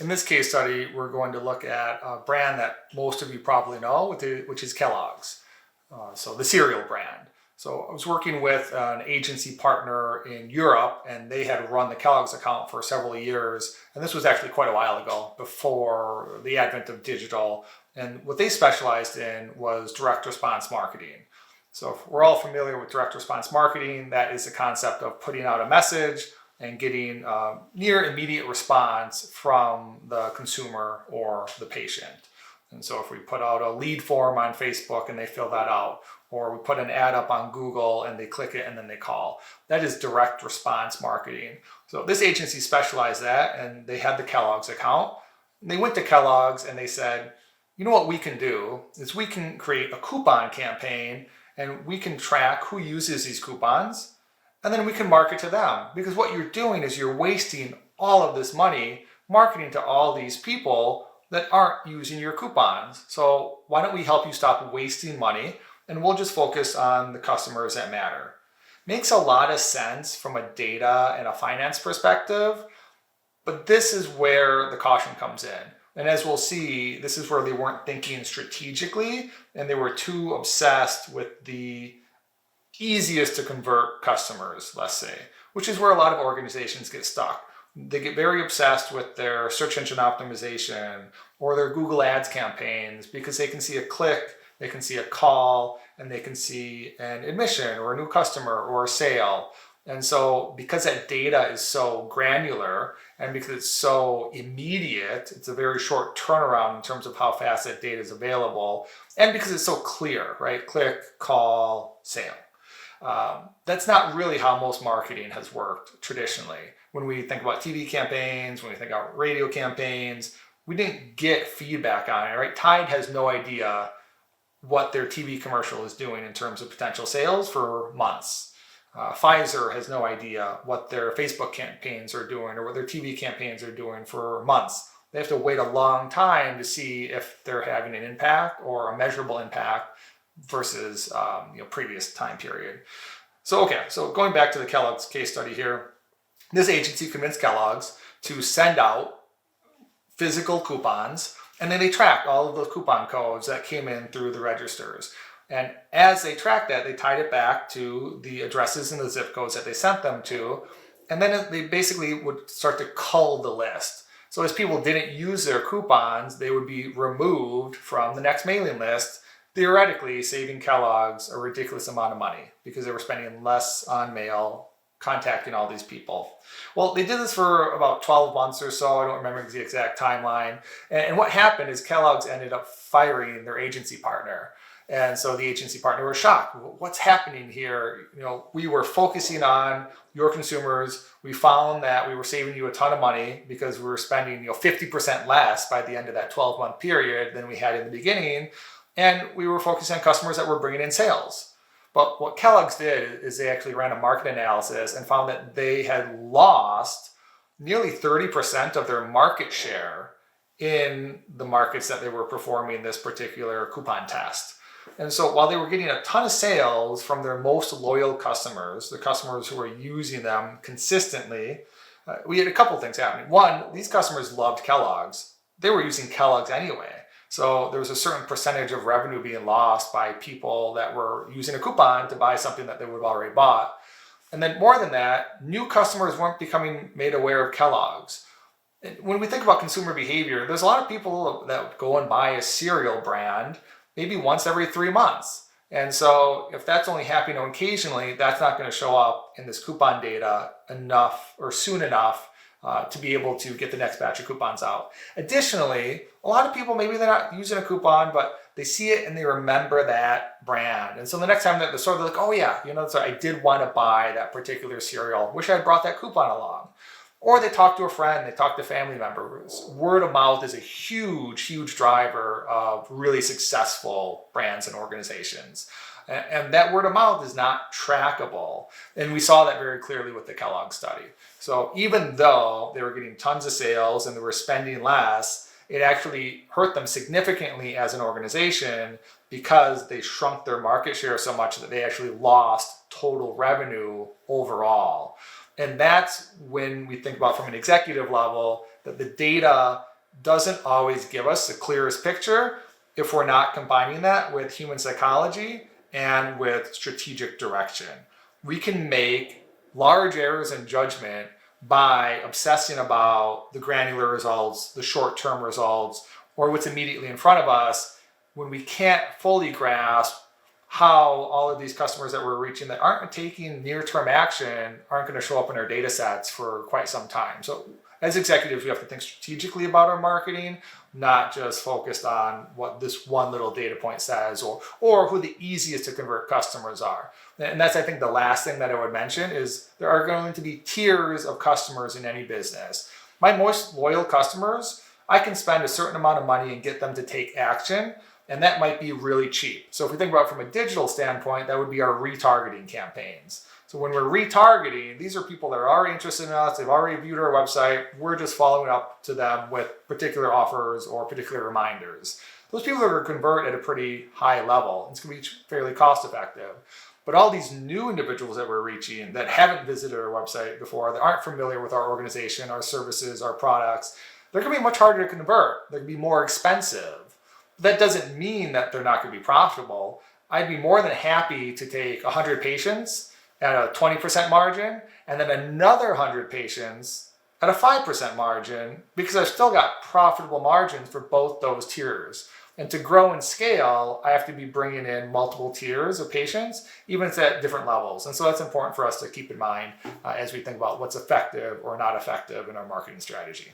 In this case study, we're going to look at a brand that most of you probably know, which is Kellogg's. So the cereal brand. So I was working with an agency partner in Europe, and they had run the Kellogg's account for several years. And this was actually quite a while ago, before the advent of digital. And what they specialized in was direct response marketing. So if we're all familiar with direct response marketing, that is the concept of putting out a message and getting near immediate response from the consumer or the patient. And so if we put out a lead form on Facebook and they fill that out, or we put an ad up on Google and they click it and then they call, that is direct response marketing. So this agency specialized that, and they had the Kellogg's account. And they went to Kellogg's and they said, you know what we can do is we can create a coupon campaign, and we can track who uses these coupons, and then we can market to them. Because what you're doing is you're wasting all of this money marketing to all these people that aren't using your coupons. So why don't we help you stop wasting money, and we'll just focus on the customers that matter. Makes a lot of sense from a data and a finance perspective, but this is where the caution comes in. And as we'll see, this is where they weren't thinking strategically, and they were too obsessed with the easiest to convert customers, let's say, which is where a lot of organizations get stuck. They get very obsessed with their search engine optimization or their Google Ads campaigns because they can see a click, they can see a call, and they can see an admission or a new customer or a sale. And so because that data is so granular and because it's so immediate, it's a very short turnaround in terms of how fast that data is available, and because it's so clear, right? Click, call, sale. That's not really how most marketing has worked traditionally. When we think about TV campaigns, when we think about radio campaigns, we didn't get feedback on it, right? Tide has no idea what their TV commercial is doing in terms of potential sales for months. Pfizer has no idea what their Facebook campaigns are doing or what their TV campaigns are doing for months. They have to wait a long time to see if they're having an impact or a measurable impact versus previous time period. So going back to the Kellogg's case study here, this agency convinced Kellogg's to send out physical coupons, and then they tracked all of those coupon codes that came in through the registers. And as they tracked that, they tied it back to the addresses and the zip codes that they sent them to, and then they basically would start to cull the list. So as people didn't use their coupons, they would be removed from the next mailing list, theoretically saving Kellogg's a ridiculous amount of money because they were spending less on mail contacting all these people. Well, they did this for about 12 months or so. I don't remember the exact timeline. And what happened is Kellogg's ended up firing their agency partner. And so the agency partner was shocked. What's happening here? We were focusing on your consumers. We found that we were saving you a ton of money because we were spending 50% less by the end of that 12-month period than we had in the beginning. And we were focusing on customers that were bringing in sales. But what Kellogg's did is they actually ran a market analysis and found that they had lost nearly 30% of their market share in the markets that they were performing this particular coupon test. And so while they were getting a ton of sales from their most loyal customers, the customers who were using them consistently, we had a couple things happening. One, these customers loved Kellogg's. They were using Kellogg's anyway. So there was a certain percentage of revenue being lost by people that were using a coupon to buy something that they would have already bought. And then more than that, new customers weren't becoming made aware of Kellogg's. When we think about consumer behavior, there's a lot of people that go and buy a cereal brand maybe once every 3 months. And so if that's only happening occasionally, that's not going to show up in this coupon data enough or soon enough to be able to get the next batch of coupons out. Additionally, a lot of people, maybe they're not using a coupon, but they see it and they remember that brand. And so the next time they're at the store, they're like, oh yeah, so I did want to buy that particular cereal. Wish I had brought that coupon along. Or they talk to a friend, they talk to family members. Word of mouth is a huge, huge driver of really successful brands and organizations. And that word of mouth is not trackable. And we saw that very clearly with the Kellogg study. So even though they were getting tons of sales and they were spending less, it actually hurt them significantly as an organization because they shrunk their market share so much that they actually lost total revenue overall. And that's when we think about from an executive level that the data doesn't always give us the clearest picture if we're not combining that with human psychology and with strategic direction. We can make large errors in judgment by obsessing about the granular results, the short-term results, or what's immediately in front of us when we can't fully grasp how all of these customers that we're reaching that aren't taking near-term action aren't going to show up in our data sets for quite some time. So as executives, we have to think strategically about our marketing, not just focused on what this one little data point says or who the easiest to convert customers are. And that's, I think, the last thing that I would mention is there are going to be tiers of customers in any business. My most loyal customers, I can spend a certain amount of money and get them to take action, and that might be really cheap. So if we think about it from a digital standpoint, that would be our retargeting campaigns. So when we're retargeting, these are people that are already interested in us, they've already viewed our website, we're just following up to them with particular offers or particular reminders. Those people are going to convert at a pretty high level. It's going to be fairly cost effective. But all these new individuals that we're reaching that haven't visited our website before, that aren't familiar with our organization, our services, our products, they're going to be much harder to convert. They're going to be more expensive. That doesn't mean that they're not going to be profitable. I'd be more than happy to take 100 patients at a 20% margin and then another 100 patients at a 5% margin because I've still got profitable margins for both those tiers. And to grow and scale, I have to be bringing in multiple tiers of patients, even if it's at different levels. And so that's important for us to keep in mind as we think about what's effective or not effective in our marketing strategy.